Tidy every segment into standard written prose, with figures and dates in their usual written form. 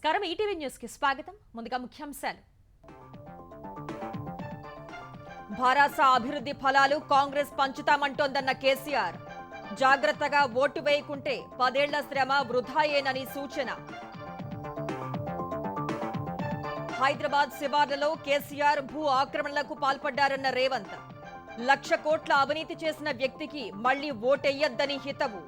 నమస్కారం ETV news కి స్వాగతం. ముందుగా ముఖ్యాంశాలు. భారాస అభివృద్ధి ఫలాలు కాంగ్రెస్ పంచుతామంటోందన్న కేసీఆర్. జాగ్రత్తగా ఓటు వేయకుంటే 10 ఏళ్ల శ్రమ వృధాయేనని సూచన. హైదరాబాద్ శివార్లలో కేసీఆర్ భూ ఆక్రమణలకు పాల్పడ్డారన్న రేవంత్. 1,00,000 కోట్ల అవినీతి చేసిన వ్యక్తికి మళ్లీ ఓటెయ్యొద్దని హితవు.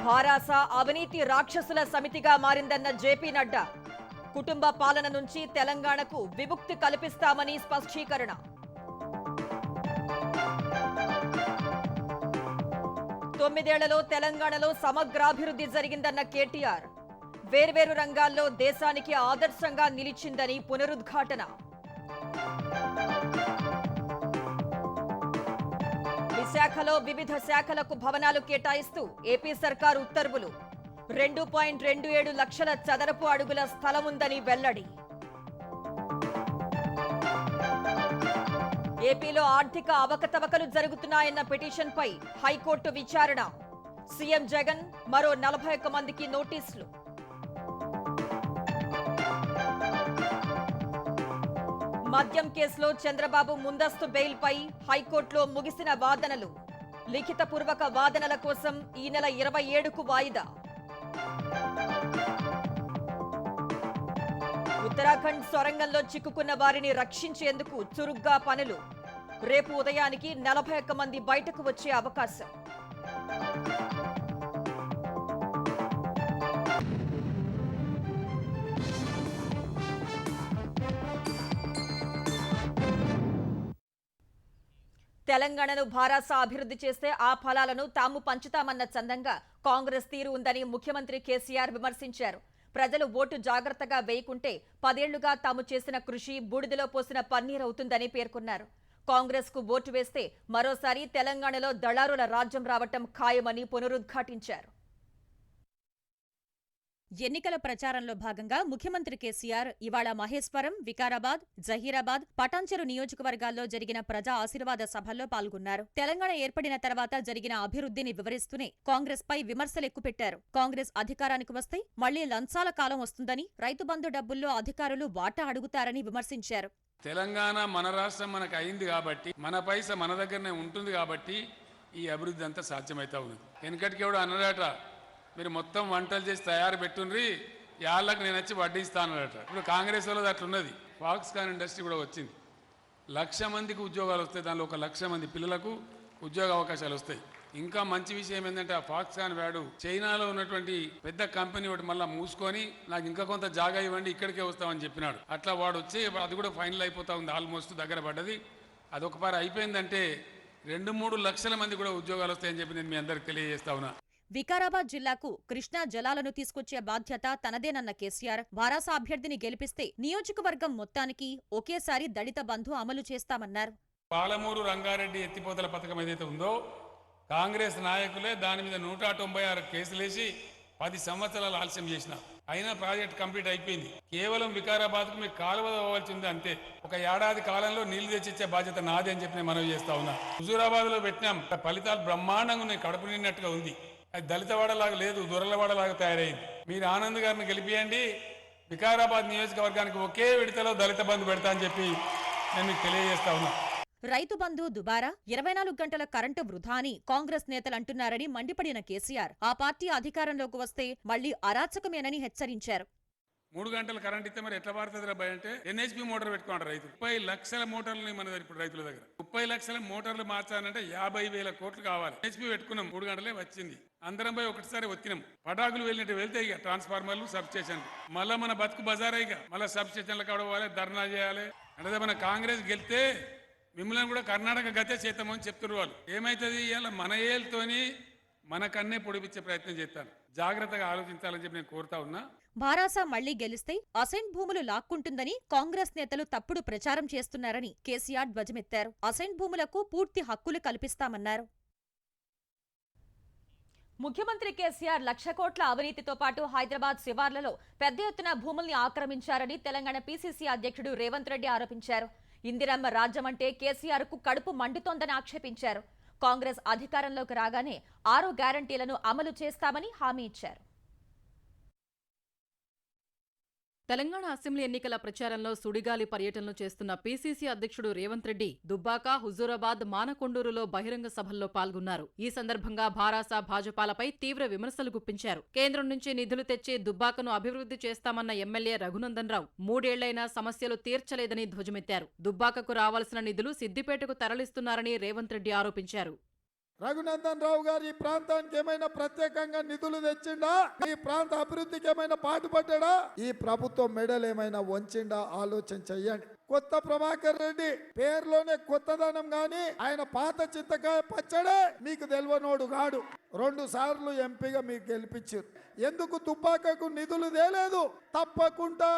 భారాస అవినీతి రాక్షసుల సమితిగా మారిందన్న జేపీ నడ్డా. కుటుంబ పాలన నుంచి తెలంగాణకు విముక్తి కల్పిస్తామని స్పష్టీకరణ. తొమ్మిదేళ్లలో తెలంగాణలో సమగ్రాభివృద్ధి జరిగిందన్న కేటీఆర్. వేర్వేరు రంగాల్లో దేశానికి ఆదర్శంగా నిలిచిందని పునరుద్ఘాటన. విశాఖలో వివిధ శాఖలకు భవనాలు కేటాయిస్తూ ఏపీ సర్కారు ఉత్తర్వులు. 2.27 లక్షల చదరపు అడుగుల స్థలం ఉందని వెల్లడి. ఏపీలో ఆర్థిక అవకతవకలు జరుగుతున్నాయన్న పిటిషన్పై హైకోర్టు విచారణ. సీఎం జగన్ మరో 41 మందికి నోటీసులు. మద్యం కేసులో చంద్రబాబు ముందస్తు బెయిల్పై హైకోర్టులో ముగిసిన వాదనలు. లిఖితపూర్వక వాదనల కోసం ఈ నెల 27కు వాయిదా. ఉత్తరాఖండ్ సొరంగంలో చిక్కుకున్న వారిని రక్షించేందుకు చురుగ్గా పనులు. రేపు ఉదయానికి 41 మంది బయటకు వచ్చే అవకాశం. తెలంగాణను భారాస అభివృద్ధి చేస్తే ఆ ఫలాలను తాము పంచుతామన్న చందంగా కాంగ్రెస్ తీరు ఉందని ముఖ్యమంత్రి కేసీఆర్ విమర్శించారు. ప్రజలు ఓటు జాగ్రత్తగా వేయకుంటే 10 ఏళ్లుగా తాము చేసిన కృషి బూడిదలో పోసిన పన్నీరవుతుందని పేర్కొన్నారు. కాంగ్రెస్ కు ఓటు వేస్తే మరోసారి తెలంగాణలో దళారుల రాజ్యం రావటం ఖాయమని పునరుద్ఘాటించారు. ఎన్నికల ప్రచారంలో భాగంగా ముఖ్యమంత్రి కేసీఆర్ ఇవాళ మహేశ్వరం, వికారాబాద్, జహీరాబాద్, పటాన్చెరు నియోజకవర్గాల్లో జరిగిన ప్రజా ఆశీర్వాద సభల్లో పాల్గొన్నారు. తెలంగాణ ఏర్పడిన తర్వాత జరిగిన అభివృద్ధిని వివరిస్తూనే కాంగ్రెస్ పై విమర్శలు ఎక్కుపెట్టారు. కాంగ్రెస్ అధికారానికి వస్తే మళ్లీ లంచాల కాలం వస్తుందని, రైతు బంధు డబ్బుల్లో అధికారులు వాటా అడుగుతారని విమర్శించారు. తెలంగాణ మన రాష్ట్రం మనకు అయింది కాబట్టి, మన పైస మన దగ్గరనే ఉంటుంది కాబట్టి ఈ అభివృద్ధి అంతా సాధ్యమైతా ఉంది. వెనకటికి ఎవడు అన్నడాట, మీరు మొత్తం వంటలు చేసి తయారు పెట్టుండ్రి, యాళ్ళకు నేను వచ్చి వడ్డిస్తానట. ఇప్పుడు కాంగ్రెస్ వాళ్ళది అట్లున్నది. ఫాక్స్కాన్ ఇండస్ట్రీ కూడా వచ్చింది. 1,00,000 మందికి ఉద్యోగాలు వస్తాయి. దానిలో 1,00,000 మంది పిల్లలకు ఉద్యోగ అవకాశాలు వస్తాయి. ఇంకా మంచి విషయం ఏంటంటే ఆ ఫాక్స్కాన్ వాడు చైనాలో ఉన్నటువంటి పెద్ద కంపెనీ ఒకటి మళ్ళీ మూసుకొని నాకు ఇంకా కొంత జాగా ఇవ్వండి ఇక్కడికే వస్తామని చెప్పినాడు. అట్లా వాడు వచ్చి అది కూడా ఫైనల్ అయిపోతా ఉంది. ఆల్మోస్ట్ దగ్గర పడ్డది. అదొక పారి అయిపోయిందంటే 2-3 లక్షల మంది కూడా ఉద్యోగాలు వస్తాయని చెప్పి నేను మీ అందరికి తెలియజేస్తా ఉన్నా. వికారాబాద్ జిల్లాకు కృష్ణా జలాలను తీసుకొచ్చే బాధ్యత తనదేనన్న కేసీఆర్. భారాస అభ్యర్థిని గెలిపిస్తే నియోజకవర్గం మొత్తానికి ఒకేసారి దళిత బంధు అమలు చేస్తామన్నారు. పాలమూరు రంగారెడ్డి ఎత్తిపోతల పథకం ఏదైతే ఉందో కాంగ్రెస్ నాయకులే దాని మీద 196 కేసులేసి 10 సంవత్సరాలు ఆలస్యం చేసిన అయినా ప్రాజెక్ట్ కంప్లీట్ అయిపోయింది. కేవలం వికారాబాద్కు మీకు కాలువ అవ్వాల్సి ఉంది అంతే. ఒక ఏడాది కాలంలో నీళ్లు తెచ్చిచ్చే బాధ్యత నాదే అని చెప్పి నేను మనవి చేస్తా ఉన్నా. హుజూరాబాద్ లో పెట్టినాం, ఫలితాలు బ్రహ్మాండంగా ఉన్నాయి. కడుపు నిన్నట్టుగా ఉంది. అది దళితవాడలాగా లేదు, దొరలవాడలాగా తయారైంది. మీరు ఆనంద్ గారిని గెలిపియండి. వికారాబాద్ నియోజకవర్గానికి ఒకే విడతలో దళిత బంధు పెడతా అని చెప్పి నేను మీకు తెలియజేస్తా ఉన్నా. రైతు బంధు దుబారా, 24 గంటల కరెంటు వృధా అని కాంగ్రెస్ నేతలు అంటున్నారని మండిపడిన కేసీఆర్ ఆ పార్టీ అధికారంలోకి వస్తే మళ్లీ అరాచకమేనని హెచ్చరించారు. 3 గంటల కరెంట్ ఇస్తే మరి ఎట్లా పారుతుంది రాబాయ్ అంటే ఎన్హెచ్పి మోటార్ పెట్టుకుంటారు రైతు. 30 లక్షల మోటార్లు మన దగ్గర ఇప్పుడు రైతుల దగ్గర 30 లక్షల మోటార్లు మార్చాలంటే 50,000 కోట్లు కావాలి. ఎన్హెచ్పి పెట్టుకున్నాం, 3 గంటలే వచ్చింది. అందరం పోయి ఒకటిసారి వచ్చినాం. పటాకులు వెళ్ళినట్టు వెళ్తే ఇక ట్రాన్స్ఫార్మర్లు, సబ్ స్టేషన్, మళ్ళీ మన బతుకు బజారే. ఇక మళ్ళీ సబ్ స్టేషన్లకు అడవాలి, ధర్నా చేయాలి. అంటే మన కాంగ్రెస్ గెలిస్తే మిమ్మల్ని కూడా కర్ణాటక గతే చేద్దామని చెప్తున్నారు వాళ్ళు. ఏమైతుంది ఇలా మన ఏళ్ళతోని మనకన్నే పొడిపించే ప్రయత్నం చేస్తాను. జాగ్రత్తగా ఆలోచించాలని చెప్పి నేను కోరుతా ఉన్నా. భారాస మళ్లీ గెలిస్తే అసైన్ భూములు లాక్కుంటుందని కాంగ్రెస్ నేతలు తప్పుడు ప్రచారం చేస్తున్నారని కేసీఆర్ ధ్వజమెత్తారు. అసైన్ భూములకు పూర్తి హక్కులు కల్పిస్తామన్నారు. ముఖ్యమంత్రి కేసీఆర్ 1,00,000 కోట్ల అవినీతితో పాటు హైదరాబాద్ శివార్లలో పెద్ద ఎత్తున భూముల్ని ఆక్రమించారని తెలంగాణ పీసీసీ అధ్యక్షుడు రేవంత్ రెడ్డి ఆరోపించారు. ఇందిరమ్మ రాజ్యం అంటే కేసీఆర్ కు కడుపు మండుతోందని ఆక్షేపించారు. కాంగ్రెస్ అధికారంలోకి రాగానే 6 గ్యారంటీలను అమలు చేస్తామని హామీ ఇచ్చారు. తెలంగాణ అసెంబ్లీ ఎన్నికల ప్రచారంలో సుడిగాలి పర్యటనలు చేస్తున్న పీసీసీ అధ్యక్షుడు రేవంత్ రెడ్డి దుబ్బాక, హుజూరాబాద్, మానకొండూరులో బహిరంగ సభల్లో పాల్గొన్నారు. ఈ సందర్భంగా భారాస భాజపాలపై తీవ్ర విమర్శలు గుప్పించారు. కేంద్రం నుంచి నిధులు తెచ్చి దుబ్బాకను అభివృద్ధి చేస్తామన్న ఎమ్మెల్యే రఘునందన్ రావు 3 ఏళ్లైనా సమస్యలు తీర్చలేదని ధ్వజమెత్తారు. దుబ్బాకకు రావాల్సిన నిధులు సిద్దిపేటకు తరలిస్తున్నారని రేవంత్ రెడ్డి ఆరోపించారు. రఘునందన్ రావు గారు ఈ ప్రాంతానికి ఏమైనా ప్రత్యేకంగా నిధులు తెచ్చిండా? ఈ ప్రాంత అభివృద్ధికి ఏమైనా పాటుపడ్డా? ఈ ప్రభుత్వం మెడలు ఏమైనా వంచిండా? ఆలోచన చెయ్యండి. కొత్త ప్రభాకర్ రెడ్డి పేరులోనే కొత్తదనం గాని ఆయన పాత చింతకాయ పచ్చడే మీకు తెలియనోడు గాడు. 2 సార్లు ఎంపీగా మీకు గెలిపించారు. ఎందుకు దుబ్బాకకు నిధులు తేలేదు? తప్పకుండా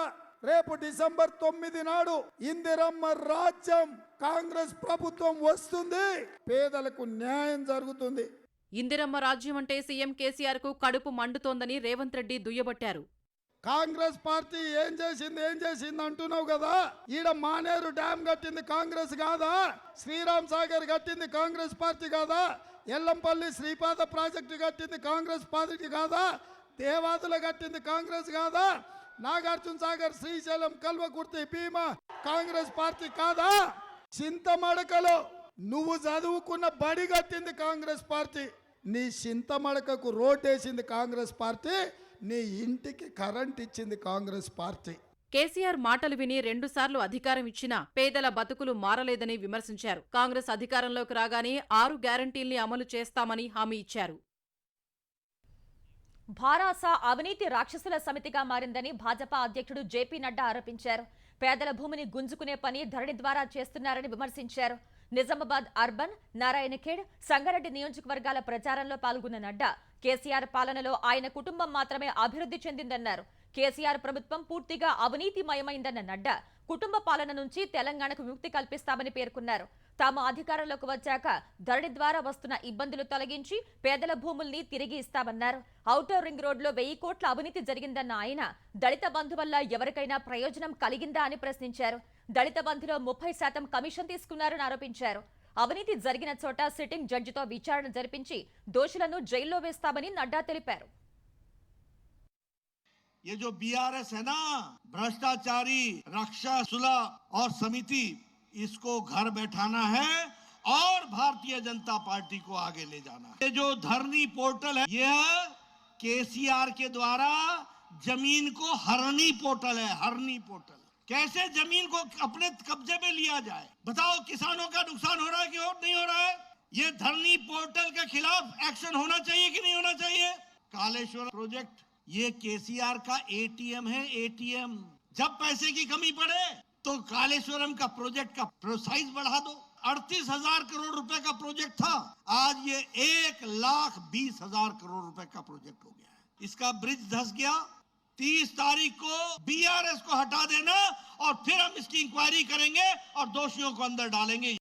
రేపు డిసెంబర్ 9 నాడు ఇందిరమ్మ రాజ్యం కాంగ్రెస్ ప్రభుత్వం వస్తుంది. పేదలకు న్యాయం జరుగుతుంది. ఇందిరమ్మ రాజ్యం అంటే సీఎం కేసీఆర్ కు కడుపు మండుతోందని రేవంత్ రెడ్డి దుయ్యబట్టారు. కాంగ్రెస్ పార్టీ ఏం చేసింది అంటున్నావు కదా. ఈడ మానేరు డ్యామ్ కట్టింది కాంగ్రెస్ కాదా? శ్రీరామ్ సాగర్ కట్టింది కాంగ్రెస్ పార్టీ కాదా? ఎల్లంపల్లి శ్రీపాద ప్రాజెక్టు కట్టింది కాంగ్రెస్ పార్టీ కాదా? దేవాదుల కట్టింది కాంగ్రెస్ కాదా? నాగార్జున సాగర్, శ్రీశైలం, కల్వకుర్తి, భీమా కాంగ్రెస్ పార్టీ కాదా? చింతమడకలో నువ్వు చదువుకున్న బడి కట్టింది కాంగ్రెస్ పార్టీ. నీ చింతమడకకు రోడ్డేసింది కాంగ్రెస్ పార్టీ. నీ ఇంటికి కరెంట్ ఇచ్చింది కాంగ్రెస్ పార్టీ. కేసీఆర్ మాటలు విని 2 సార్లు అధికారం ఇచ్చినా పేదల బతుకులు మారలేదని విమర్శించారు. కాంగ్రెస్ అధికారంలోకి రాగానే 6 గ్యారంటీల్ని అమలు చేస్తామని హామీ ఇచ్చారు. భారాస అవినీతి రాక్షసుల సమితిగా మారిందని భాజపా అధ్యక్షుడు జేపీ నడ్డా ఆరోపించారు. పేదల భూమిని గుంజుకునే పని ధరణి ద్వారా చేస్తున్నారని విమర్శించారు. నిజామాబాద్ అర్బన్, నారాయణఖేడ్, సంగారెడ్డి నియోజకవర్గాల ప్రచారంలో పాల్గొన్న నడ్డా కేసీఆర్ పాలనలో ఆయన కుటుంబం మాత్రమే అభివృద్ధి చెందిందన్నారు. కేసీఆర్ ప్రభుత్వం పూర్తిగా అవినీతిమయమైందన్న నడ్డా కుటుంబ పాలన నుంచి తెలంగాణకు విముక్తి కల్పిస్తామని పేర్కొన్నారు. తాము అధికారంలోకి వచ్చాక ధరణి ద్వారా వస్తున్న ఇబ్బందులు తొలగించి పేదల భూముల్ని తిరిగి ఇస్తామన్నారు. ఔటర్ రింగ్ రోడ్లో 1000 కోట్ల అవినీతి జరిగిందన్న ఆయన దళిత బంధు వల్ల ఎవరికైనా ప్రయోజనం కలిగిందా అని ప్రశ్నించారు. దళిత బంధులో 30% కమిషన్ తీసుకున్నారని ఆరోపించారు. అవినీతి జరిగిన చోట సిట్టింగ్ జడ్జితో విచారణ జరిపించి దోషులను జైల్లో వేస్తామని నడ్డా తెలిపారు. ये जो बीआरएस है ना, भ्रष्टाचारी रक्षासुला और समिति, इसको घर बैठाना है और भारतीय जनता पार्टी को आगे ले जाना है। ये जो धरनी पोर्टल है, यह केसीआर के द्वारा जमीन को हरनी पोर्टल है। हरनी पोर्टल कैसे जमीन को अपने कब्जे में लिया जाए? बताओ, किसानों का नुकसान हो रहा है कि नहीं हो रहा है? ये धरनी पोर्टल के खिलाफ एक्शन होना चाहिए कि नहीं होना चाहिए? कालेश्वर प्रोजेक्ट ये केसीआर का एटीएम है। एटीएम जब पैसे की कमी पड़े तो कालेश्वरम का प्रोजेक्ट का साइज बढ़ा दो। 38,000 करोड़ रुपए का प्रोजेक्ट था, आज ये 1,20,000 करोड़ रुपए का प्रोजेक्ट हो गया है। इसका ब्रिज धस गया। 30 तारीख को बीआरएस को हटा देना और फिर हम इसकी इंक्वायरी करेंगे और दोषियों को अंदर डालेंगे।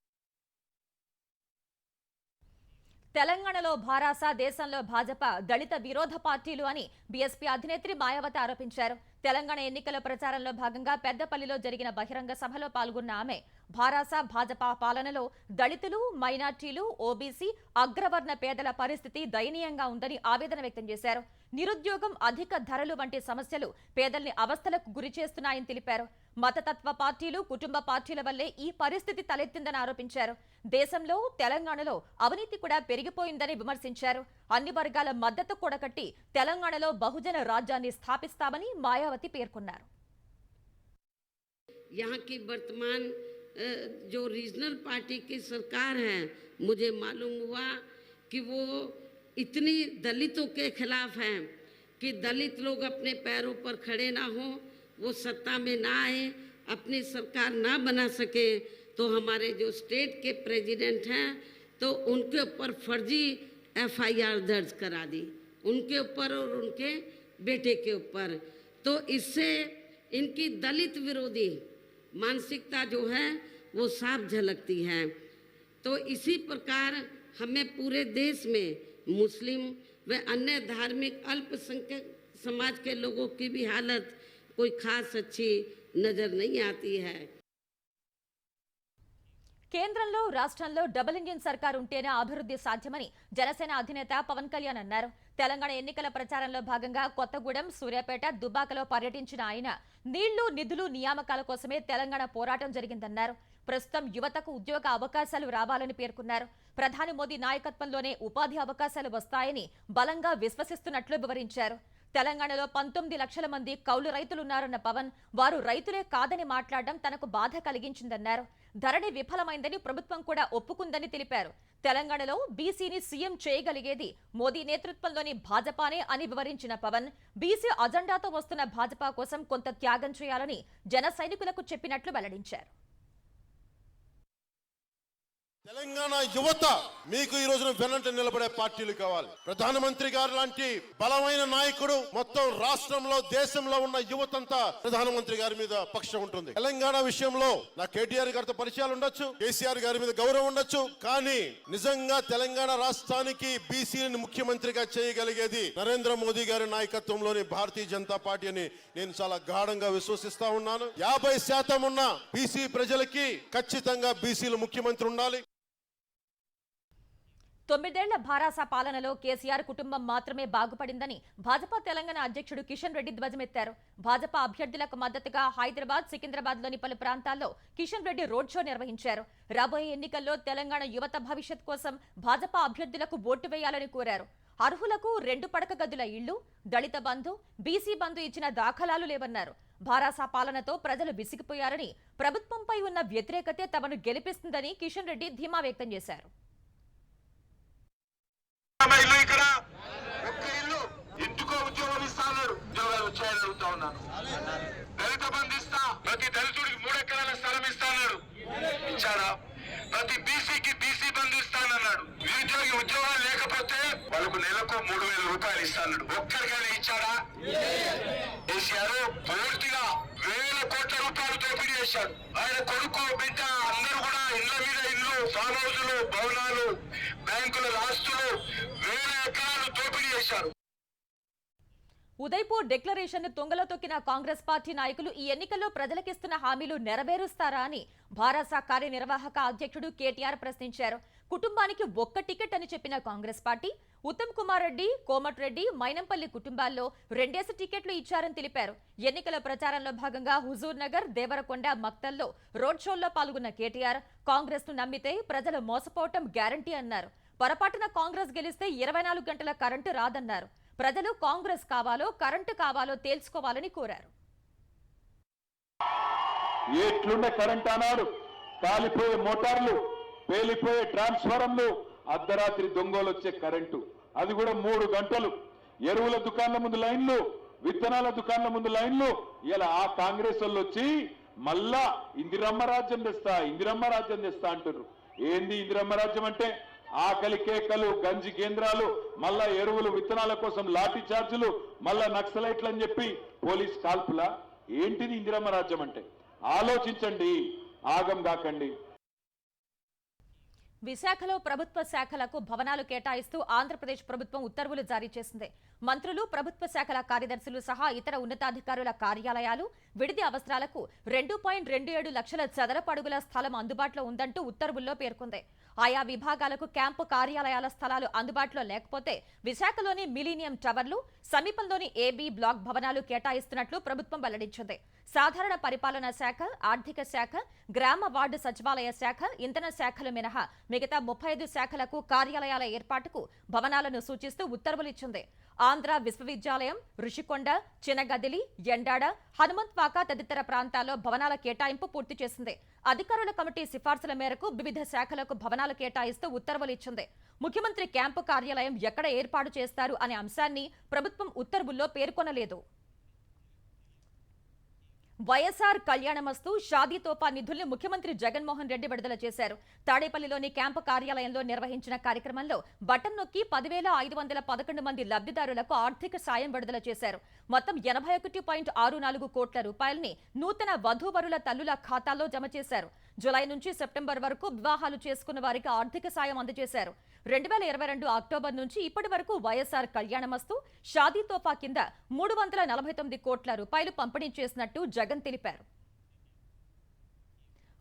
తెలంగాణలో భారాస, దేశంలో భాజపా దళిత విరోధ పార్టీలు అని బీఎస్పీ అధినేత్రి మాయావతి ఆరోపించారు. తెలంగాణ ఎన్నికల ప్రచారంలో భాగంగా పెద్దపల్లిలో జరిగిన బహిరంగ సభలో పాల్గొన్న ఆమె భారాస భాజపా పాలనలో దళితులు, మైనార్టీలు, ఓబీసీ, అగ్రవర్ణ పేదల పరిస్థితి దయనీయంగా ఉందని ఆవేదన వ్యక్తం చేశారు. నిరుద్యోగం, అధిక ధరలు వంటి సమస్యలు పేదల్ని అవస్థలకు గురి చేస్తున్నాయని తెలిపారు. మతతత్వ పార్టీలు, కుటుంబ పార్టీల వల్లే ఈ పరిస్థితి తలెత్తిందని ఆరోపించారు. దేశంలో, తెలంగాణలో అవినీతి కూడా పెరిగిపోయిందని విమర్శించారు. అన్ని వర్గాల మద్దతు కూడగట్టి తెలంగాణలో బహుజన రాజ్యాన్ని స్థాపిస్తామని మాయావతి పేర్కొన్నారు. यहाँ की वर्तमान जो रीजनल पार्टी की सरकार है, मुझे मालूम हुआ कि वो इतनी दलितों के खिलाफ हैं कि दलित लोग अपने पैरों पर खड़े ना हों, वो सत्ता में ना आए, अपनी सरकार ना बना सके, तो हमारे जो स्टेट के प्रेसिडेंट हैं तो उनके ऊपर फर्जी एफआईआर दर्ज करा दी, उनके ऊपर और उनके बेटे के ऊपर। तो इससे इनकी दलित विरोधी मानसिकता जो है वो साफ झलकती है। तो इसी प्रकार हमें पूरे देश में मुस्लिम व अन्य धार्मिक अल्पसंख्यक समाज के लोगों की भी हालत कोई खास अच्छी नजर नहीं आती है। కేంద్రంలో రాష్ట్రంలో డబుల్ ఇంజిన్ సర్కార్ ఉంటేనే అభివృద్ధి సాధ్యమని జనసేన అధినేత పవన్ కళ్యాణ్ అన్నారు. తెలంగాణ ఎన్నికల ప్రచారంలో భాగంగా కొత్తగూడెం, సూర్యాపేట, దుబ్బాకలో పర్యటించిన ఆయన నీళ్లు, నిధులు, నియామకాల కోసమే తెలంగాణ పోరాటం జరిగిందన్నారు. ప్రస్తుతం యువతకు ఉద్యోగ అవకాశాలు రావాలని పేర్కొన్నారు. ప్రధాని మోదీ నాయకత్వంలోనే ఉపాధి అవకాశాలు వస్తాయని బలంగా విశ్వసిస్తున్నట్లు వివరించారు. తెలంగాణలో 19 లక్షల మంది కౌలు రైతులున్నారన్న పవన్, వారు రైతులే కాదని మాట్లాడడం తనకు బాధ కలిగించిందన్నారు. ధరణి విఫలమైందని ప్రభుత్వం కూడా ఒప్పుకుందని తెలిపారు. తెలంగాణలో బీసీని సీఎం చేయగలిగేది మోదీ నేతృత్వంలోని భాజపానే అని వివరించిన పవన్, బీసీ అజెండాతో వస్తున్న భాజపా కోసం కొంత త్యాగం చేయాలని జన సైనికులకు చెప్పినట్లు వెల్లడించారు. తెలంగాణ యువత మీకు ఈ రోజున వెనంట నిలబడే పార్టీలు కావాలి. ప్రధానమంత్రి గారు లాంటి బలమైన నాయకుడు మొత్తం రాష్ట్రంలో, దేశంలో ఉన్న యువతంతా ప్రధానమంత్రి గారి మీద పక్షం ఉంటుంది. తెలంగాణ విషయంలో నా కేటీఆర్ గారితో పరిచయాలు ఉండొచ్చు, కేసీఆర్ గారి మీద గౌరవం ఉండొచ్చు, కానీ నిజంగా తెలంగాణ రాష్ట్రానికి బీసీని ముఖ్యమంత్రిగా చేయగలిగేది నరేంద్ర మోదీ గారి నాయకత్వంలోని భారతీయ జనతా పార్టీ అని నేను చాలా గాఢంగా విశ్వసిస్తా ఉన్నాను. 50% ఉన్న బీసీ ప్రజలకి ఖచ్చితంగా బీసీలు ముఖ్యమంత్రి ఉండాలి. 9 ఏళ్ల భారాస పాలనలో కేసీఆర్ కుటుంబం మాత్రమే బాగుపడిందని భాజపా తెలంగాణ అధ్యక్షుడు కిషన్ రెడ్డి ధ్వజమెత్తారు. భాజపా అభ్యర్థులకు మద్దతుగా హైదరాబాద్, సికింద్రాబాద్లోని పలు ప్రాంతాల్లో కిషన్ రెడ్డి రోడ్ షో నిర్వహించారు. రాబోయే ఎన్నికల్లో తెలంగాణ యువత భవిష్యత్ కోసం భాజపా అభ్యర్థులకు ఓటు వేయాలని కోరారు. అర్హులకు 2 పడక గదుల ఇళ్లు, దళిత బంధు, బీసీ బంధు ఇచ్చిన దాఖలాలు లేవన్నారు. భారాస పాలనతో ప్రజలు విసిగిపోయారని, ప్రభుత్వంపై ఉన్న వ్యతిరేకతే తమను గెలిపిస్తుందని కిషన్ రెడ్డి ధీమా వ్యక్తం చేశారు. ఇల్లు ఇక్కడ ఒక్క ఇల్లు ఇంటికో ఉద్యోగం ఇస్తాను, ఉద్యోగాలు వచ్చాయని అడుగుతా ఉన్నాను. దళిత బంధు ఇస్తా, ప్రతి దళితుడికి 3 ఎకరాల స్థలం ఇస్తాడు, ఇచ్చాడా? ప్రతి బీసీకి బీసీ బంధు ఇస్తానన్నాడు. నిరుద్యోగి ఉద్యోగాలు లేకపోతే వాళ్ళకు నెలకు 3,000 రూపాయలు ఇస్తాడు. ఒక్కరికైనా ఇచ్చాడా? కేసీఆర్ పూర్తిగా 1,000 కోట్ల రూపాయలు దోపిడీ చేశాడు. ఆయన కొడుకు, బిడ్డ అందరూ కూడా ఇళ్ల మీద ఇల్లు, ఫామ్ హౌసులు, భవనాలు, బ్యాంకుల ఆస్తులు 1,000 ఎకరాలు దోపిడీ చేశారు. ఉదయ్పూర్ డిక్లరేషన్ ను తుంగలో తొక్కిన కాంగ్రెస్ పార్టీ నాయకులు ఈ ఎన్నికల్లో ప్రజలకిస్తున్న హామీలు నెరవేరుస్తారా అని భారాస కార్యనిర్వాహక అధ్యక్షుడు కేటీఆర్ ప్రశ్నించారు. కుటుంబానికి 1 టికెట్ అని చెప్పిన కాంగ్రెస్ పార్టీ ఉత్తమ్ కుమార్ రెడ్డి, కోమటిరెడ్డి, మైనంపల్లి కుటుంబాల్లో 2 టికెట్లు ఇచ్చారని తెలిపారు. ఎన్నికల ప్రచారంలో భాగంగా హుజూర్ నగర్, దేవరకొండ, మక్తల్లో రోడ్ షోల్లో పాల్గొన్న కేటీఆర్, కాంగ్రెస్ ను నమ్మితే ప్రజలు మోసపోవటం గ్యారంటీ అన్నారు. పొరపాటున కాంగ్రెస్ గెలిస్తే 24 గంటల కరెంటు రాదన్నారు. ప్రజలు కాంగ్రెస్ కావాలో, కరెంటు కావాలో తేల్చుకోవాలని కోరారు. ఎట్లుండే కరెంట్ అన్నాడు, కాలిపోయే మోటార్లు, పేలిపోయే ట్రాన్స్ఫారంలు, అర్ధరాత్రి దొంగలు వచ్చే కరెంటు, అది కూడా 3 గంటలు. ఎరువుల దుకాణాల ముందు లైన్లు, విత్తనాల దుకాణాల ముందు లైన్లు. ఇలా ఆ కాంగ్రెస్ వాళ్ళు వచ్చి మళ్ళా ఇందిరమ్మ రాజ్యం తెస్తా, ఇందిరమ్మ రాజ్యం తెస్తా అంటారు. ఏంది ఇందిరమ్మ రాజ్యం అంటే? ఆకలి కేకలు, గంజి కేంద్రాలు, మళ్ళా ఎరువులు, విత్తనాల కోసం లాఠీ చార్జీలు, మళ్ళా నక్సలైట్లు అని చెప్పి పోలీస్ కాల్పుల. ఏంటిది ఇందిరమ్మ రాజ్యం అంటే? ఆలోచించండి, ఆగం కాకండి. విశాఖలో ప్రభుత్వ శాఖలకు భవనాలు కేటాయిస్తూ ఆంధ్రప్రదేశ్ ప్రభుత్వం ఉత్తర్వులు జారీ చేసింది. మంత్రులు, ప్రభుత్వ శాఖల కార్యదర్శులు సహా ఇతర ఉన్నతాధికారుల కార్యాలయాలు, విడిది అవసరాలకు 2.27 లక్షల చదరపు అడుగుల స్థలం అందుబాటులో ఉందంటూ ఉత్తర్వుల్లో పేర్కొంది. ఆయా విభాగాలకు క్యాంపు కార్యాలయాల స్థలాలు అందుబాటులో లేకపోతే విశాఖలోని మిలీనియం టవర్లు, సమీపంలోని ఏబీ బ్లాక్ భవనాలు కేటాయిస్తున్నట్లు ప్రభుత్వం వెల్లడించింది. సాధారణ పరిపాలనా శాఖ, ఆర్థిక శాఖ, గ్రామ వార్డు సచివాలయ శాఖ, ఇంధన శాఖలు మినహా మిగతా 35 శాఖలకు కార్యాలయాల ఏర్పాటుకు భవనాలను సూచిస్తూ ఉత్తర్వులిచ్చింది. ఆంధ్ర విశ్వవిద్యాలయం, ఋషికొండ, చినగదిలి, ఎండాడ, హనుమంత్వాక తదితర ప్రాంతాల్లో భవనాల కేటాయింపు పూర్తి చేసింది. అధికారుల కమిటీ సిఫార్సుల మేరకు వివిధ శాఖలకు భవనాలు కేటాయిస్తూ ఉత్తర్వులిచ్చింది. ముఖ్యమంత్రి క్యాంపు కార్యాలయం ఎక్కడ ఏర్పాటు చేస్తారు అనే అంశాన్ని ప్రభుత్వం ఉత్తర్వుల్లో పేర్కొనలేదు. వైఎస్ఆర్ కళ్యాణమస్తు షాదీ తోఫా నిధుల్ని ముఖ్యమంత్రి జగన్మోహన్ రెడ్డి విడుదల చేశారు. తాడేపల్లిలోని క్యాంపు కార్యాలయంలో నిర్వహించిన కార్యక్రమంలో బటన్ నొక్కి 10,511 మంది లబ్ధిదారులకు ఆర్థిక సాయం విడుదల చేశారు. మొత్తం 81.64 కోట్ల రూపాయలని నూతన వధూవరుల తల్లుల ఖాతాల్లో జమ చేశారు. జులై నుంచి సెప్టెంబర్ వరకు వివాహాలు చేసుకున్న వారికి ఆర్థిక సాయం అందజేశారు. 2022 అక్టోబర్ నుంచి ఇప్పటి వరకు వైఎస్ఆర్ కళ్యాణమస్తు షాదీ తోఫా కింద 349 కోట్ల రూపాయలు పంపిణీ చేసినట్టు జగన్ తెలిపారు.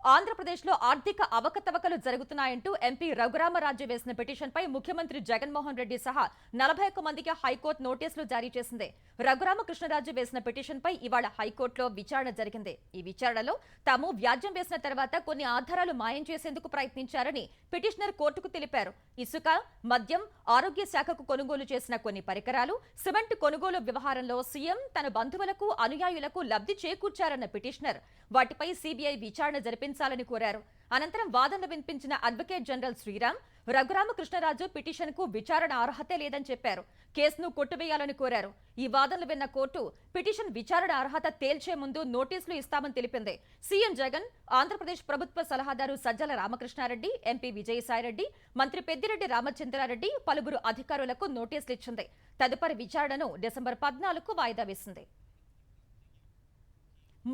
ఆంధ్రప్రదేశ్లో ఆర్థిక అవకతవకలు జరుగుతున్నాయంటూ ఎంపీ రఘురామరాజు వేసిన పిటిషన్పై ముఖ్యమంత్రి జగన్మోహన్ రెడ్డి సహా 41 మందికి హైకోర్టు నోటీసులు జారీ చేసింది. రఘురామకృష్ణరాజు వేసిన పిటిషన్పై ఇవాళ హైకోర్టులో విచారణ జరిగింది. ఈ విచారణలో తాము వ్యాజ్యం వేసిన తర్వాత కొన్ని ఆధారాలు మాయం చేసేందుకు ప్రయత్నించారని పిటిషనర్ కోర్టుకు తెలిపారు. ఇసుక, మద్యం, ఆరోగ్య శాఖకు కొనుగోలు చేసిన కొన్ని పరికరాలు, సిమెంట్ కొనుగోలు వ్యవహారంలో సీఎం తన బంధువులకు, అనుయాయులకు లబ్ధి చేకూర్చారన్న పిటిషనర్ వాటిపై సీబీఐ విచారణ జరిపించాలని కోరారు. అనంతరం వాదనలు వినిపించిన advocate general Sriram, Raghuramakrishnaraju petition కు విచారణ అర్హతే లేదని చెప్పారు. కేసును కొట్టివేయాలని కోరారు. ఈ వాదనలు విన్న కోర్టు పిటిషన్ విచారణ అర్హత తేల్చే ముందు నోటీసులు ఇస్తామని తెలిపింది. సీఎం జగన్, ఆంధ్రప్రదేశ్ ప్రభుత్వ సలహాదారు సజ్జల రామకృష్ణారెడ్డి, ఎంపీ విజయసాయిరెడ్డి, మంత్రి పెద్దిరెడ్డి రామచంద్రారెడ్డి పలువురు అధికారులకు నోటీసులు ఇచ్చింది. తదుపరి విచారణను డిసెంబర్ 14కు వాయిదా వేసింది.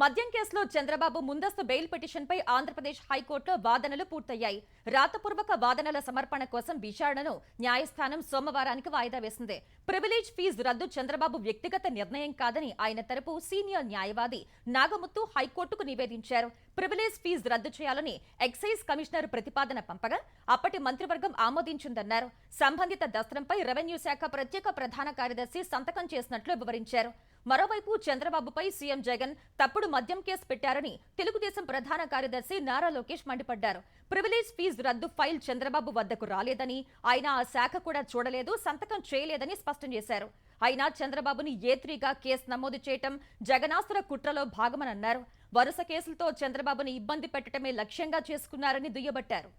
మద్యం కేసులో చంద్రబాబు ముందస్తు బెయిల్ పిటిషన్పై ఆంధ్రప్రదేశ్ హైకోర్టులో వాదనలు పూర్తయ్యాయి. రాతపూర్వక వాదనల సమర్పణ కోసం విచారణను న్యాయస్థానం సోమవారానికి వాయిదా వేసింది. ప్రివిలేజ్ ఫీజు రద్దు చంద్రబాబు వ్యక్తిగత నిర్ణయం కాదని ఆయన తరపు సీనియర్ న్యాయవాది నాగముత్తు హైకోర్టుకు నివేదించారు. ప్రివిలేజ్ ఫీజు రద్దు చేయాలని ఎక్సైజ్ కమిషనర్ ప్రతిపాదన పంపగా అప్పటి మంత్రివర్గం ఆమోదించిందన్నారు. సంబంధిత దస్త్రంపై రెవెన్యూ శాఖ ప్రత్యేక ప్రధాన కార్యదర్శి సంతకం చేసినట్లు వివరించారు. మరోవైపు చంద్రబాబుపై సీఎం జగన్ తప్పుడు మద్యం కేసు పెట్టారని తెలుగుదేశం ప్రధాన కార్యదర్శి నారా లోకేష్ మండిపడ్డారు. ప్రివిలేజ్ ఫీజు రద్దు ఫైల్ చంద్రబాబు వద్దకు రాలేదని, ఆయన ఆ శాఖ కూడా చూడలేదు, సంతకం చేయలేదని స్పష్టం చేశారు. అయినా చంద్రబాబుని ఏ3గా కేసు నమోదు చేయటం జగనాసుర కుట్రలో భాగమనన్నారు. వరుస కేసులతో చంద్రబాబుని ఇబ్బంది పెట్టడమే లక్ష్యంగా చేసుకున్నారని దుయ్యబట్టారు.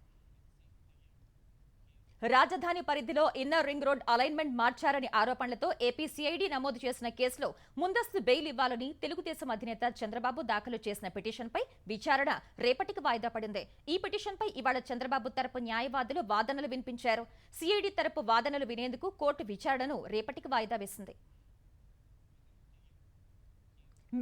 రాజధాని పరిధిలో ఇన్నర్ రింగ్ రోడ్ అలైన్మెంట్ మార్చారని ఆరోపణలతో ఏపీ సిఐడి నమోదు చేసిన కేసులో ముందస్తు బెయిల్ ఇవ్వాలని తెలుగుదేశం అధినేత చంద్రబాబు దాఖలు చేసిన పిటిషన్పై విచారణ రేపటికి వాయిదా పడింది. ఈ పిటిషన్పై ఇవాళ చంద్రబాబు తరపు న్యాయవాదులు వాదనలు వినిపించారు. సిఐడి తరపు వాదనలు వినేందుకు కోర్టు విచారణను రేపటికి వాయిదా వేసింది.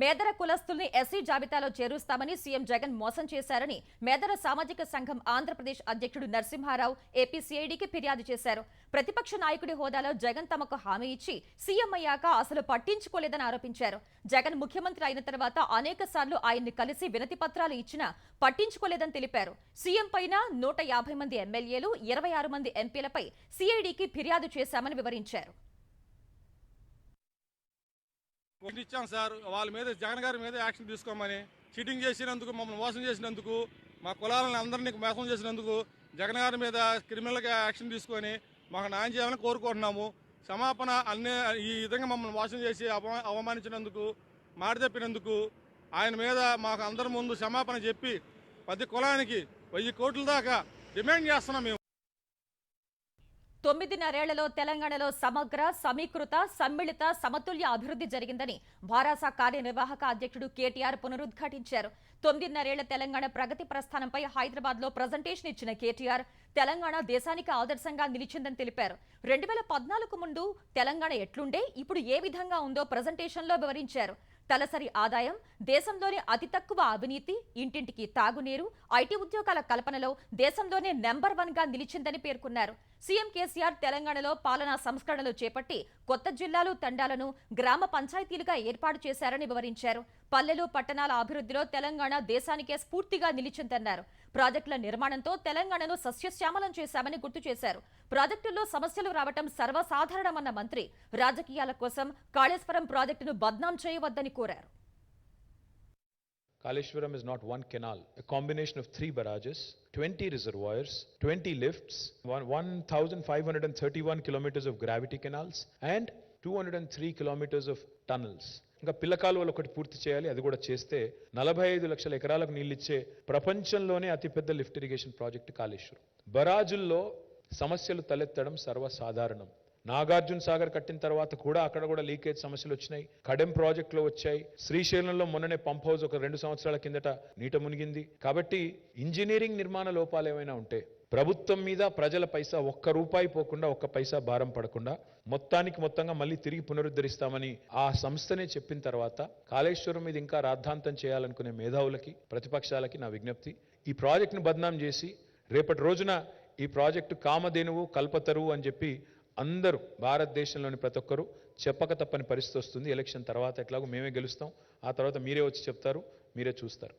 మేదర కులస్తుల్ని ఎస్సీ జాబితాలో చేరుస్తామని సీఎం జగన్ మోసం చేశారని మేదర సామాజిక సంఘం ఆంధ్రప్రదేశ్ అధ్యక్షుడు నరసింహారావు ఏపీ సిఐడికి ఫిర్యాదు చేశారు. ప్రతిపక్ష నాయకుడి హోదాలో జగన్ తమకు హామీ ఇచ్చి సీఎం అయ్యాక అసలు పట్టించుకోలేదని ఆరోపించారు. జగన్ ముఖ్యమంత్రి అయిన తర్వాత అనేక సార్లు ఆయన్ని కలిసి వినతి పత్రాలు ఇచ్చినా పట్టించుకోలేదని తెలిపారు. సీఎం పైన 150 మంది ఎమ్మెల్యేలు, 26 మంది ఎంపీలపై సిఐడికి ఫిర్యాదు చేశామని వివరించారు. ఇచ్చాం సార్, వాళ్ళ మీద జగన్ గారి మీద యాక్షన్ తీసుకోమని. చీటింగ్ చేసినందుకు, మమ్మల్ని మోసం చేసినందుకు, మా కులాలను అందరినీ మోసం చేసినందుకు జగన్ గారి మీద క్రిమినల్గా యాక్షన్ తీసుకొని మాకు న్యాయం చేయాలని కోరుకుంటున్నాము. క్షమాపణ ఈ విధంగా మమ్మల్ని మోసం చేసి అవమానించినందుకు, మాట తప్పినందుకు ఆయన మీద మాకు అందరి ముందు క్షమాపణ చెప్పి ప్రతి కులానికి 1000 కోట్ల దాకా డిమాండ్ చేస్తున్నాం మేము. 9.5 తెలంగాణలో సమగ్ర, సమీకృత, సమ్మిళిత, సమతుల్య అభివృద్ధి జరిగిందని భారాస కార్యనిర్వాహక అధ్యక్షుడు కేటీఆర్ పునరుద్ఘాటించారు. 9.5 తెలంగాణ ప్రగతి ప్రస్థానంపై హైదరాబాద్ లో ప్రజెంటేషన్ ఇచ్చిన కేటీఆర్ తెలంగాణ దేశానికి ఆదర్శంగా నిలిచిందని తెలిపారు. 2014 ముందు తెలంగాణ ఎట్లుండే, ఇప్పుడు ఏ విధంగా ఉందో ప్రజెంటేషన్లో వివరించారు. తలసరి ఆదాయం, దేశంలోనే అతి తక్కువ అవినీతి, ఇంటింటికి తాగునీరు, ఐటీ ఉద్యోగాల కల్పనలో దేశంలోనే నెంబర్ 1గా నిలిచిందని పేర్కొన్నారు. సీఎం కేసీఆర్ తెలంగాణలో పాలనా సంస్కరణలు చేపట్టి కొత్త జిల్లాలు, తండాలను గ్రామ పంచాయతీలుగా ఏర్పాటు చేశారని వివరించారు. పల్లెలు, పట్టణాల అభివృద్ధిలో తెలంగాణ దేశానికే స్ఫూర్తిగా నిలిచిందన్నారు. ప్రాజెక్టుల నిర్మాణంతో తెలంగాణను సస్యశ్యామలం చేశామని గుర్తు చేశారు. ప్రాజెక్టుల్లో సమస్యలు రావటం సర్వసాధారణమన్న మంత్రి రాజకీయాల కోసం కాళేశ్వరం ప్రాజెక్టును బద్నాం చేయవద్దని కోరారు. Kaleshwaram is not one canal, a combination of 3 barrages, 20 reservoirs, 20 lifts, 1,531 kilometers of gravity canals and 203 kilometers of tunnels. ఇంకా పిల్ల కాలువలు ఒకటి పూర్తి చేయాలి. అది కూడా చేస్తే 45 లక్షల ఎకరాలకు నీళ్ళిచ్చే ప్రపంచంలోనే అతిపెద్ద లిఫ్ట్ ఇరిగేషన్ ప్రాజెక్టు కాళేశ్వరం. బరాజుల్లో సమస్యలు తలెత్తడం సర్వసాధారణం. నాగార్జున సాగర్ కట్టిన తర్వాత కూడా అక్కడ కూడా లీకేజ్ సమస్యలు వచ్చినాయి. కడెం ప్రాజెక్టులో వచ్చాయి. శ్రీశైలంలో మొన్ననే పంప్ హౌస్ ఒక 2 సంవత్సరాల కిందట నీట మునిగింది. కాబట్టి ఇంజనీరింగ్ నిర్మాణ లోపాలు ఏమైనా ఉంటే ప్రభుత్వం మీద ప్రజల పైసా 1 రూపాయి పోకుండా, 1 పైసా భారం పడకుండా మొత్తంగా మళ్ళీ తిరిగి పునరుద్ధరిస్తామని ఆ సంస్థనే చెప్పిన తర్వాత కాళేశ్వరం మీద ఇంకా రాద్ధాంతం చేయాలనుకునే మేధావులకి, ప్రతిపక్షాలకి నా విజ్ఞప్తి, ఈ ప్రాజెక్టును బద్నాం చేసి రేపటి రోజున ఈ ప్రాజెక్టు కామధేనువు, కల్పతరువు అని చెప్పి అందరూ భారతదేశంలోని ప్రతి ఒక్కరూ చెప్పక తప్పని పరిస్థితి వస్తుంది. ఎలక్షన్ తర్వాత ఎట్లాగో మేమే గెలుస్తాం, ఆ తర్వాత మీరే వచ్చి చెప్తారు, మీరే చూస్తారు.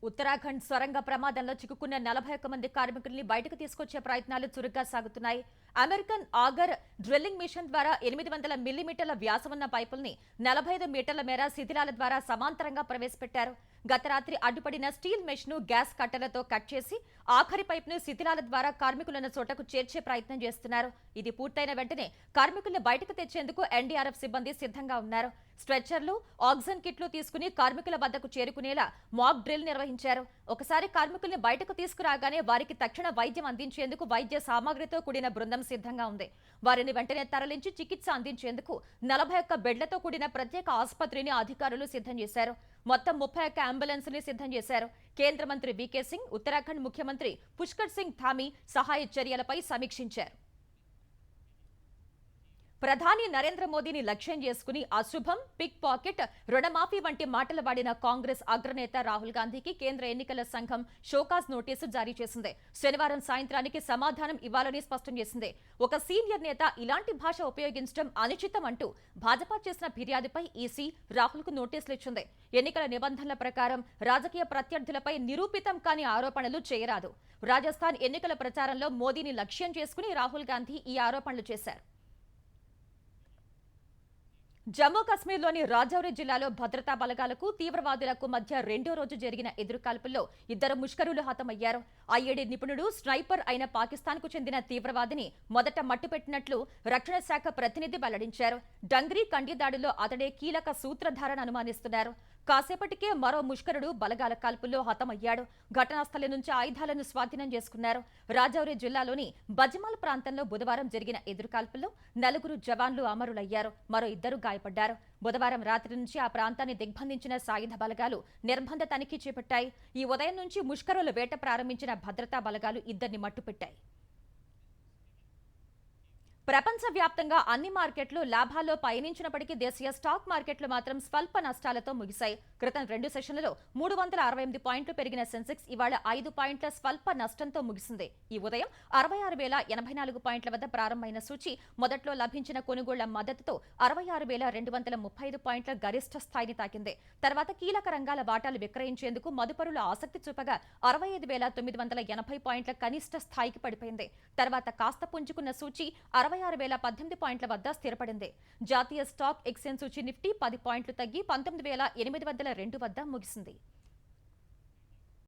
ఉత్తరాఖండ్ సొరంగ ప్రమాదంలో చిక్కుకున్న 41 మంది కార్మికుల్ని బయటకు తీసుకొచ్చే ప్రయత్నాలు చురుగ్గా సాగుతున్నాయి. అమెరికన్ ఆగర్ డ్రిల్లింగ్ మిషన్ ద్వారా 800 మిల్లీమీటర్ల వ్యాసమున్న పైపుల్ని 45 మీటర్ల మేర శిథిలాల ద్వారా సమాంతరంగా ప్రవేశపెట్టారు. గత రాత్రి అడ్డుపడిన స్టీల్ మెష్ ను గ్యాస్ కట్టెలతో కట్ చేసి ఆఖరి పైపును శిథిలాల ద్వారా కార్మికులను చోటకు చేర్చే ప్రయత్నం చేస్తున్నారు. ఇది పూర్తయిన వెంటనే కార్మికుల్ని బయటకు తెచ్చేందుకు ఎన్డీఆర్ఎఫ్ సిబ్బంది సిద్ధంగా ఉన్నారు. స్ట్రెచ్చర్లు, ఆక్సిజన్ కిట్లు తీసుకుని కార్మికుల వద్దకు చేరుకునేలా మాక్ డ్రిల్ నిర్వహించారు. ఒకసారి కార్మికుల్ని బయటకు తీసుకురాగానే వారికి తక్షణ వైద్యం అందించేందుకు వైద్య సామాగ్రితో కూడిన బృందం సిద్ధంగా ఉంది. వారిని వెంటనే తరలించి చికిత్స అందించేందుకు 41 బెడ్లతో కూడిన ప్రత్యేక ఆసుపత్రిని అధికారులు సిద్ధం చేశారు. మొత్తం 31 అంబులెన్స్ని సిద్ధం చేశారు. కేంద్ర మంత్రి వీకే సింగ్, ఉత్తరాఖండ్ ముఖ్యమంత్రి పుష్కర్ సింగ్ ధామీ సహాయ చర్యలపై సమీక్షించారు. ప్రధాని నరేంద్ర మోదీని లక్ష్యం చేసుకుని అశుభం, పిక్ పాకెట్, రుణమాఫీ వంటి మాటలు వాడిన కాంగ్రెస్ అగ్రనేత రాహుల్ గాంధీకి కేంద్ర ఎన్నికల సంఘం షోకాజ్ నోటీసు జారీ చేసింది. శనివారం సాయంత్రానికి సమాధానం ఇవ్వాలని స్పష్టం చేసింది. ఒక సీనియర్ నేత ఇలాంటి భాష ఉపయోగించడం అనుచితం అంటూ భాజపా చేసిన ఫిర్యాదుపై ఈసీ రాహుల్కు నోటీసులు ఇచ్చింది. ఎన్నికల నిబంధనల ప్రకారం రాజకీయ ప్రత్యర్థులపై నిరూపితం కాని ఆరోపణలు చేయరాదు. రాజస్థాన్ ఎన్నికల ప్రచారంలో మోదీని లక్ష్యం చేసుకుని రాహుల్ గాంధీ ఈ ఆరోపణలు చేశారు. జమ్మూ కశ్మీర్లోని రాజౌరి జిల్లాలో భద్రతా బలగాలకు తీవ్రవాదులకు మధ్య రెండో రోజు జరిగిన ఎదురుకాల్పుల్లో 2 ముష్కరులు హతమయ్యారు. ఐఏడీ నిపుణుడు, స్నైపర్ అయిన పాకిస్తాన్కు చెందిన తీవ్రవాదిని మొదట మట్టుపెట్టినట్లు రక్షణ శాఖ ప్రతినిధి వెల్లడించారు. డంగ్రీ కండి దాడిలో అతడే కీలక సూత్రధారని అనుమానిస్తున్నారు. కాసేపటికే మరో ముష్కరుడు బలగాల కాల్పుల్లో హతమయ్యాడు. ఘటనా స్థలం నుంచి ఆయుధాలను స్వాధీనం చేసుకున్నారు. రాజౌరి జిల్లాలోని బజ్మాల్ ప్రాంతంలో బుధవారం జరిగిన ఎదురుకాల్పుల్లో 4 జవాన్లు అమరులయ్యారు. మరో 2 గాయపడ్డారు. బుధవారం రాత్రి నుంచి ఆ ప్రాంతాన్ని దిగ్బంధించిన సాయుధ బలగాలు నిర్బంధ తనిఖీ చేపట్టాయి. ఈ ఉదయం నుంచి ముష్కరుల వేట ప్రారంభించిన భద్రతా బలగాలు 2ని మట్టుపెట్టాయి. ప్రపంచవ్యాప్తంగా అన్ని మార్కెట్లు లాభాల్లో పయనించినప్పటికీ దేశీయ స్టాక్ మార్కెట్లు మాత్రం స్వల్ప నష్టాలతో ముగిశాయి. క్రితం 2 సెషన్లలో 368 పాయింట్లు పెరిగిన సెన్సెక్స్ ఇవాళ 5 పాయింట్ల స్వల్ప నష్టంతో ముగిసింది. ఈ ఉదయం 66,084 పాయింట్ల వద్ద ప్రారంభమైన సూచి మొదట్లో లభించిన కొనుగోళ్ల మద్దతుతో 66,235 పాయింట్ల గరిష్ట స్థాయిని తాకింది. తర్వాత కీలక రంగాల వాటాలు విక్రయించేందుకు మదుపరులు ఆసక్తి చూపగా 65,980 పాయింట్ల కనిష్ట స్థాయికి పడిపోయింది. తర్వాత కాస్త పుంజుకున్న సూచి 66,018 పాయింట్ల వద్ద స్థిరపడింది. జాతీయ స్టాక్ ఎక్స్చేంజ్ సూచి నిఫ్టీ 10 పాయింట్లు తగ్గి 19,802 వద్ద ముగిసింది.